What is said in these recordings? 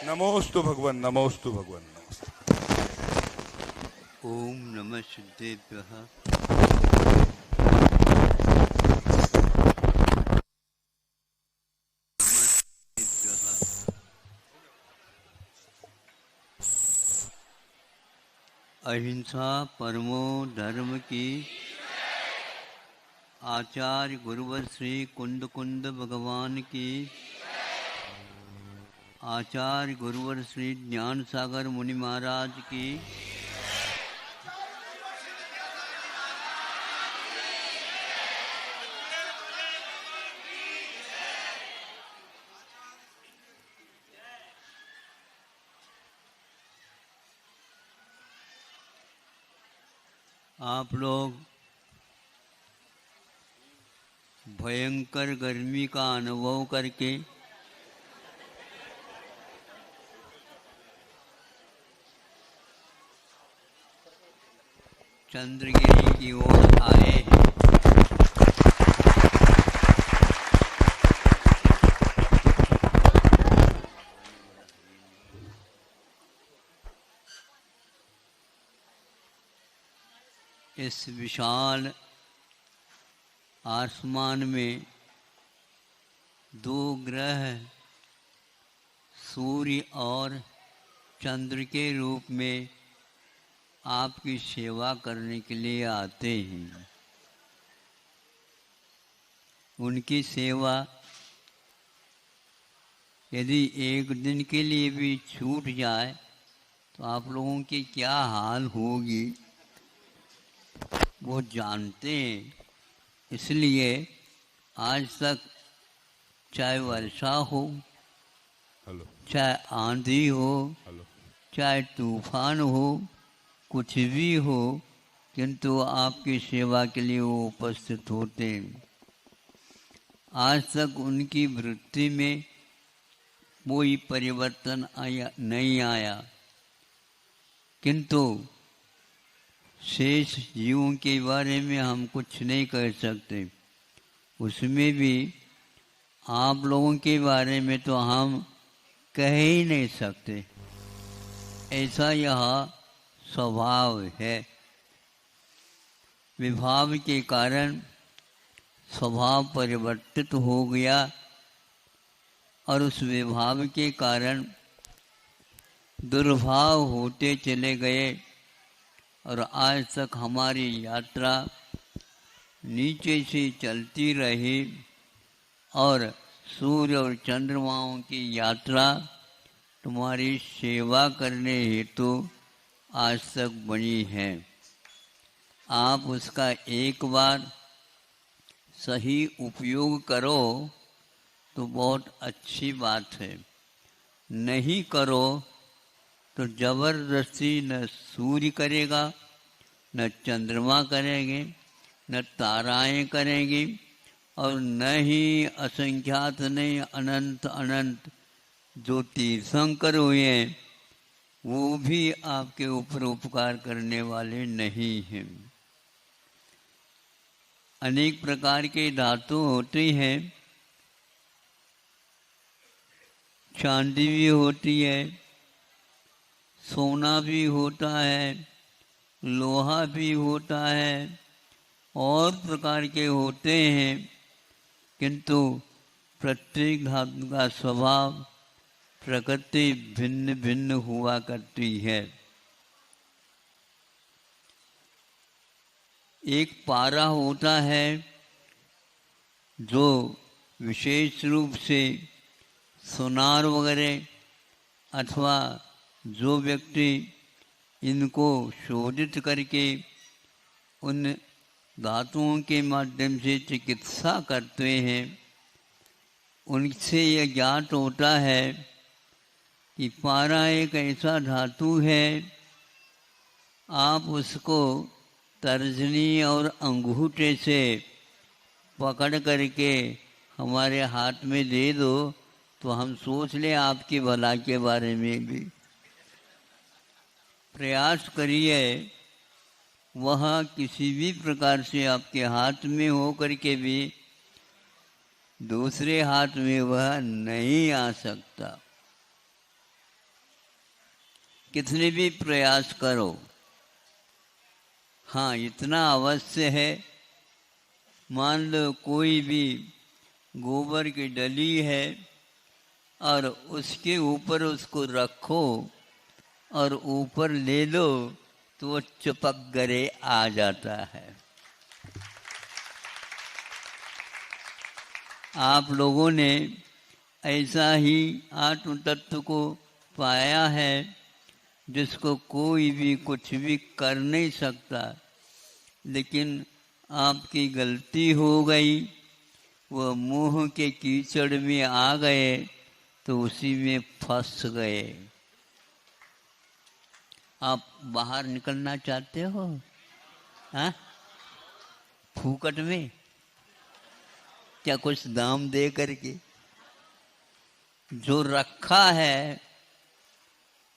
नमोस्तु भगवन् नमोस्तु भगवन् नमस्ते। ओम नमः सिद्धेभ्यः। अहिंसा परमो धर्म की। आचार्य गुरुवर श्री कुंद कुंद भगवान की। आचार्य गुरुवर श्री ज्ञान सागर मुनि महाराज की। आप लोग भयंकर गर्मी का अनुभव करके चंद्रगिरी की ओर आए हैं। इस विशाल आसमान में दो ग्रह सूर्य और चंद्र के रूप में आपकी सेवा करने के लिए आते हैं। उनकी सेवा यदि एक दिन के लिए भी छूट जाए तो आप लोगों की क्या हाल होगी वो जानते हैं। इसलिए आज तक चाहे वर्षा हो, हेलो चाहे आंधी हो, हेलो चाहे तूफान हो, कुछ भी हो, किंतु आपकी सेवा के लिए वो उपस्थित होते हैं। आज तक उनकी वृत्ति में कोई परिवर्तन नहीं आया, किंतु शेष जीवों के बारे में हम कुछ नहीं कह सकते। उसमें भी आप लोगों के बारे में तो हम कह ही नहीं सकते। ऐसा यह स्वभाव है। विभाव के कारण स्वभाव परिवर्तित हो गया और उस विभाव के कारण दुर्भाव होते चले गए और आज तक हमारी यात्रा नीचे से चलती रही और सूर्य और चंद्रमाओं की यात्रा तुम्हारी सेवा करने हेतु आज तक बनी है। आप उसका एक बार सही उपयोग करो तो बहुत अच्छी बात है। नहीं करो तो जबरदस्ती न सूर्य करेगा, न चंद्रमा करेंगे, न ताराएं करेंगी और न ही असंख्यात नहीं अनंत अनंत जो तीर्थंकर हुए हैं वो भी आपके ऊपर उपकार करने वाले नहीं हैं। अनेक प्रकार के धातु होते हैं। चांदी भी होती है, सोना भी होता है, लोहा भी होता है और प्रकार के होते हैं, किंतु प्रत्येक धातु का स्वभाव प्रकृति भिन्न भिन्न हुआ करती है। एक पारा होता है जो विशेष रूप से सोनार वगैरह अथवा जो व्यक्ति इनको शोधित करके उन धातुओं के माध्यम से चिकित्सा करते हैं, उनसे यह ज्ञात होता है कि पारा एक ऐसा धातु है, आप उसको तर्जनी और अंगूठे से पकड़ करके हमारे हाथ में दे दो तो हम सोच लें आपकी भला के बारे में भी। प्रयास करिए वह किसी भी प्रकार से आपके हाथ में हो करके भी दूसरे हाथ में वह नहीं आ सकता। कितने भी प्रयास करो, हाँ इतना अवश्य है, मान लो कोई भी गोबर की डली है और उसके ऊपर उसको रखो और ऊपर ले लो तो वो चिपक गरे आ जाता है। आप लोगों ने ऐसा ही आत्म तत्व को पाया है जिसको कोई भी कुछ भी कर नहीं सकता, लेकिन आपकी गलती हो गई, वह मोह के कीचड़ में आ गए तो उसी में फंस गए। आप बाहर निकलना चाहते हो? हाँ, फूकट में क्या कुछ दाम दे करके? जो रखा है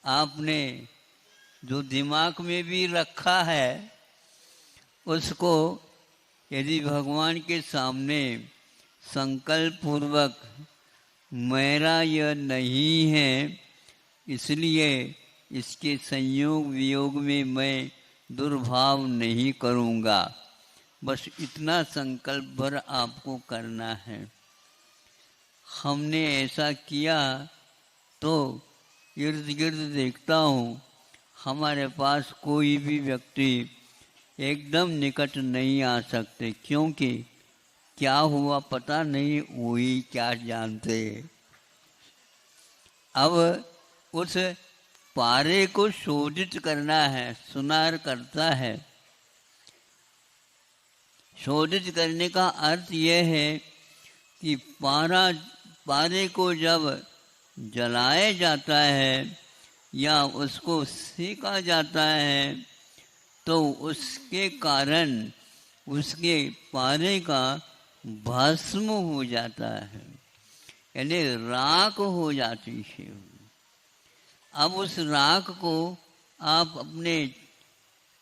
आपने, जो दिमाग में भी रखा है, उसको यदि भगवान के सामने संकल्प पूर्वक मेरा यह नहीं है, इसलिए इसके संयोग वियोग में मैं दुर्भाव नहीं करूँगा, बस इतना संकल्प भर आपको करना है। हमने ऐसा किया तो इर्द गिर्द देखता हूँ, हमारे पास कोई भी व्यक्ति एकदम निकट नहीं आ सकते, क्योंकि क्या हुआ पता नहीं, वही क्या जानते। अब उस पारे को शोधित करना है, सुनार करता है। शोधित करने का अर्थ यह है कि पारे को जब जलाया जाता है या उसको सेका जाता है तो उसके कारण उसके पारे का भस्म हो जाता है, यानी राख हो जाती है। अब उस राख को आप अपने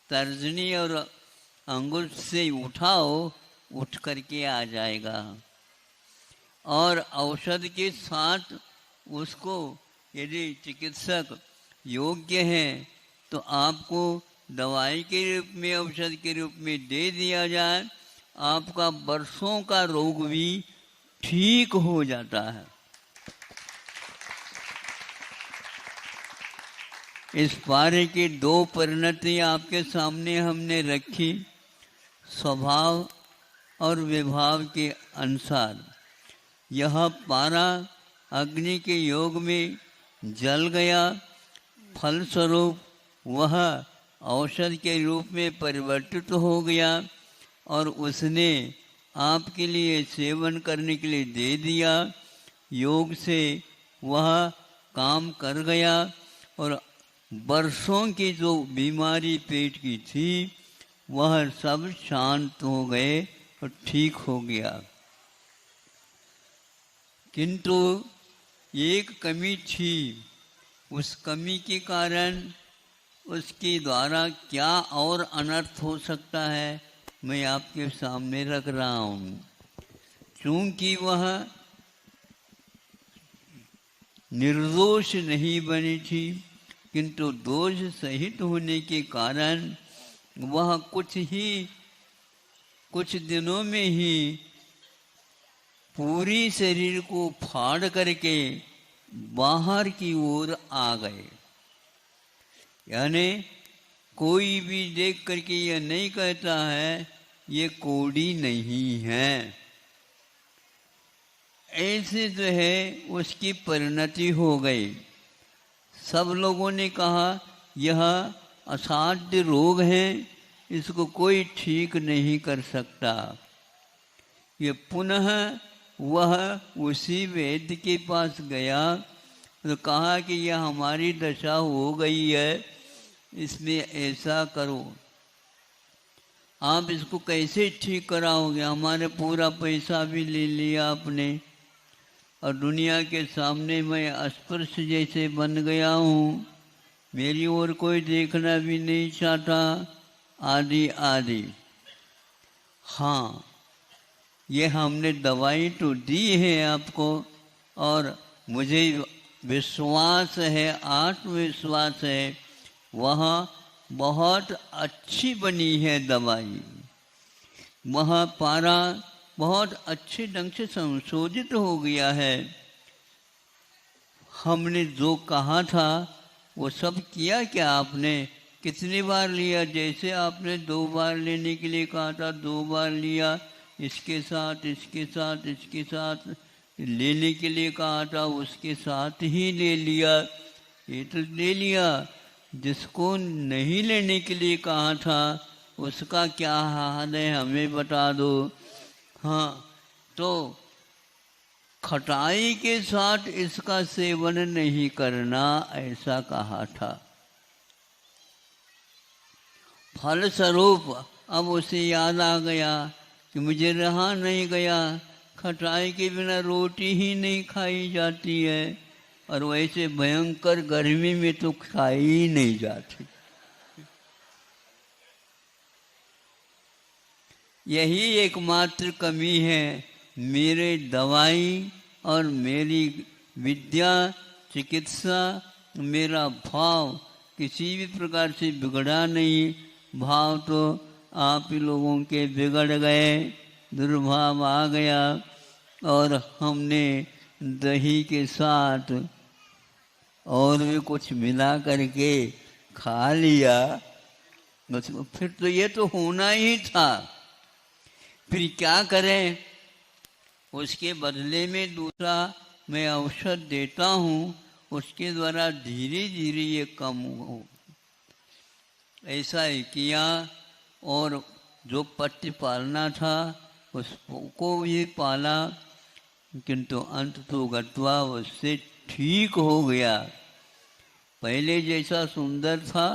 तर्जनी और अंगुल से उठाओ, उठ करके आ जाएगा। और औषध के साथ उसको यदि चिकित्सक योग्य है तो आपको दवाई के रूप में, औषध के रूप में दे दिया जाए, आपका बरसों का रोग भी ठीक हो जाता है। इस पारे की दो परिणति आपके सामने हमने रखी, स्वभाव और विभाव के अनुसार। यह पारा अग्नि के योग में जल गया, फलस्वरूप वह औषध के रूप में परिवर्तित हो गया और उसने आपके लिए सेवन करने के लिए दे दिया। योग से वह काम कर गया और बरसों की जो बीमारी पेट की थी वह सब शांत हो गए और ठीक हो गया। किंतु एक कमी थी, उस कमी के कारण उसके द्वारा क्या और अनर्थ हो सकता है, मैं आपके सामने रख रहा हूँ। क्योंकि वह निर्दोष नहीं बनी थी, किंतु दोष सहित होने के कारण वह कुछ दिनों में ही पूरी शरीर को फाड़ करके बाहर की ओर आ गए। यानी कोई भी देख करके यह नहीं कहता है ये कोड़ी नहीं है, ऐसे जो है उसकी परिणति हो गई। सब लोगों ने कहा यह असाध्य रोग है, इसको कोई ठीक नहीं कर सकता। ये पुनः वह उसी वैद्य के पास गया तो कहा कि यह हमारी दशा हो गई है, इसमें ऐसा करो, आप इसको कैसे ठीक कराओगे? हमारे पूरा पैसा भी ले लिया आपने और दुनिया के सामने मैं अस्पृश जैसे बन गया हूँ, मेरी ओर कोई देखना भी नहीं चाहता, आदि आदि। हाँ, ये हमने दवाई तो दी है आपको और मुझे विश्वास है, आत्मविश्वास है वह बहुत अच्छी बनी है दवाई, वह पारा बहुत अच्छे ढंग से संशोधित हो गया है। हमने जो कहा था वो सब किया क्या आपने? कितनी बार लिया? जैसे आपने 2 बार लेने के लिए कहा था 2 बार लिया, इसके साथ इसके साथ इसके साथ लेने के लिए कहा था उसके साथ ही ले लिया, ये तो ले लिया। जिसको नहीं लेने के लिए कहा था उसका क्या हाल है हमें बता दो। हाँ, तो खटाई के साथ इसका सेवन नहीं करना ऐसा कहा था। फलस्वरूप अब उसे याद आ गया कि मुझे रहा नहीं गया, खटाई के बिना रोटी ही नहीं खाई जाती है, और वैसे भयंकर गर्मी में तो खाई ही नहीं जाती। यही एकमात्र कमी है। मेरे दवाई और मेरी विद्या चिकित्सा, मेरा भाव किसी भी प्रकार से बिगड़ा नहीं। भाव तो आप ही लोगों के बिगड़ गए, दुर्भाव आ गया, और हमने दही के साथ और भी कुछ मिला करके खा लिया। फिर तो ये तो होना ही था, फिर क्या करें? उसके बदले में दूसरा मैं औषध देता हूँ, उसके द्वारा धीरे धीरे ये कम हो। ऐसा ही किया, और जो पट्टी पालना था उसको भी पाला, किंतु अंत तो गत्वा उससे ठीक हो गया। पहले जैसा सुंदर था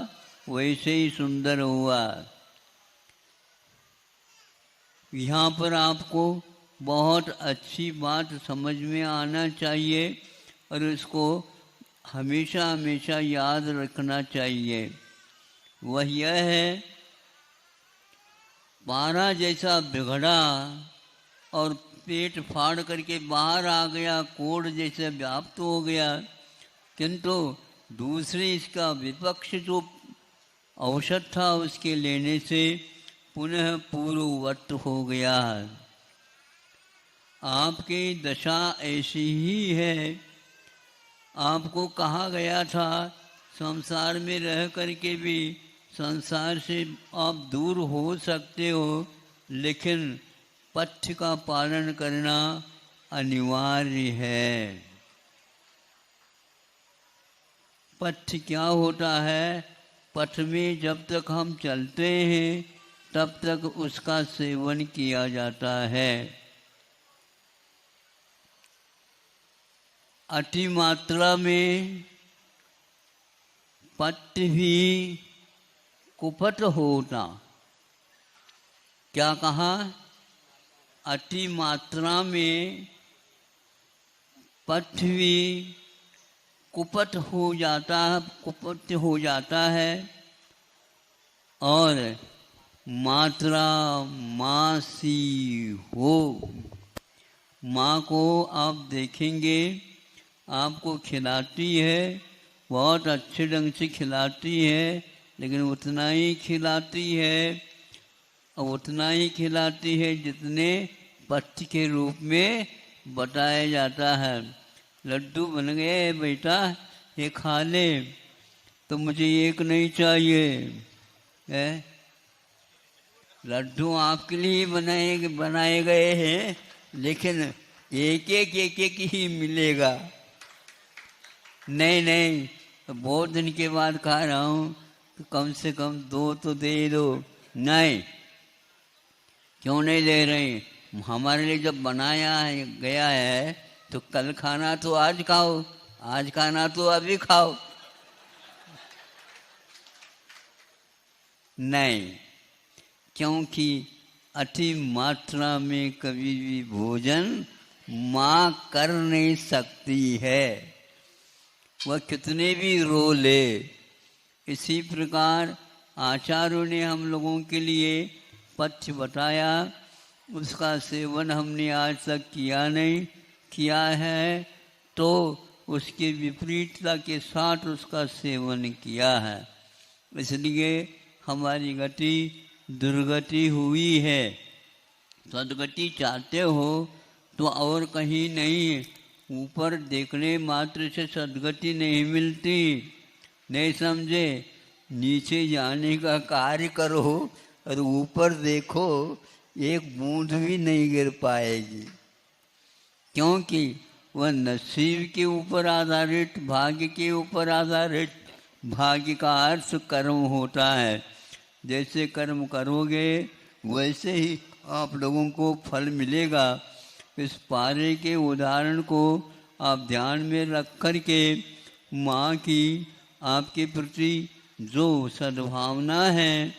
वैसे ही सुंदर हुआ। यहाँ पर आपको बहुत अच्छी बात समझ में आना चाहिए और इसको हमेशा हमेशा याद रखना चाहिए। वह यह है, पारा जैसा बिगड़ा और पेट फाड़ करके बाहर आ गया, कोढ़ जैसे व्याप्त हो गया, किंतु दूसरे इसका विपक्ष जो औषध था उसके लेने से पुनः पूर्ववत हो गया। आपकी दशा ऐसी ही है। आपको कहा गया था संसार में रह करके भी संसार से आप दूर हो सकते हो, लेकिन पथ्य का पालन करना अनिवार्य है। पथ्य क्या होता है? पथ में जब तक हम चलते हैं तब तक उसका सेवन किया जाता है। अति मात्रा में पथ्य भी कुपथ होना। क्या कहा? अति मात्रा में पथ्य भी कुपथ हो जाता है, कुपथ हो जाता है, और मात्रा मासी हो। माँ को आप देखेंगे, आपको खिलाती है, बहुत अच्छे ढंग से खिलाती है, लेकिन उतना ही खिलाती है, और उतना ही खिलाती है जितने पथ्य के रूप में बताया जाता है। लड्डू बन गए बेटा, ये खा ले, तो मुझे एक नहीं चाहिए है। लड्डू आपके लिए बनाए गए हैं, लेकिन एक एक ही मिलेगा। नहीं नहीं, तो बहुत दिन के बाद खा रहा हूँ, तो कम से कम 2 तो दे दो। नहीं, क्यों नहीं दे रहे? हमारे लिए जब बनाया गया है तो कल खाना तो आज खाओ, आज खाना तो अभी खाओ। नहीं, क्योंकि अति मात्रा में कभी भी भोजन माँ कर नहीं सकती है, वह कितने भी रो ले। इसी प्रकार आचार्यों ने हम लोगों के लिए पथ्य बताया, उसका सेवन हमने आज तक किया नहीं, किया है तो उसके विपरीतता के साथ उसका सेवन किया है। इसलिए हमारी गति दुर्गति हुई है। सदगति चाहते हो तो और कहीं नहीं, ऊपर देखने मात्र से सदगति नहीं मिलती। नहीं समझे? नीचे जाने का कार्य करो और ऊपर देखो, एक बूंद भी नहीं गिर पाएगी, क्योंकि वह नसीब के ऊपर आधारित, भाग्य के ऊपर आधारित। भाग्य का अर्थ कर्म होता है। जैसे कर्म करोगे वैसे ही आप लोगों को फल मिलेगा। इस पारे के उदाहरण को आप ध्यान में रख कर के माँ की आपके प्रति जो सद्भावना है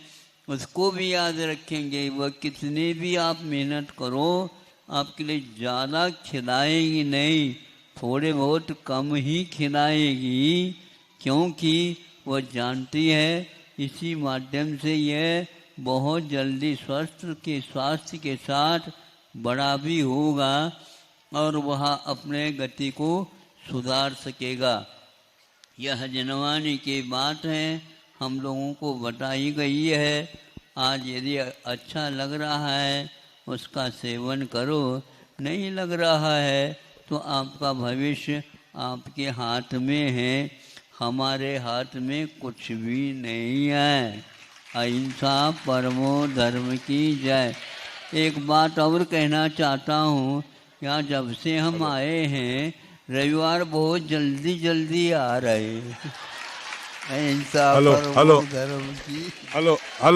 उसको भी याद रखेंगे। वह कितने भी आप मेहनत करो, आपके लिए ज़्यादा खिलाएगी नहीं, थोड़े बहुत कम ही खिलाएगी, क्योंकि वह जानती है इसी माध्यम से यह बहुत जल्दी स्वास्थ्य के साथ बड़ा भी होगा और वह अपने गति को सुधार सकेगा। यह जनवानी की बात है, हम लोगों को बताई गई है। आज यदि अच्छा लग रहा है उसका सेवन करो, नहीं लग रहा है तो आपका भविष्य आपके हाथ में है, हमारे हाथ में कुछ भी नहीं है। अहिंसा परमो धर्म की जय। एक बात और कहना चाहता हूँ, यहाँ जब से हम आए हैं रविवार बहुत जल्दी जल्दी आ रहे हैं। अहिंसा परमो धर्म की। Hello hello.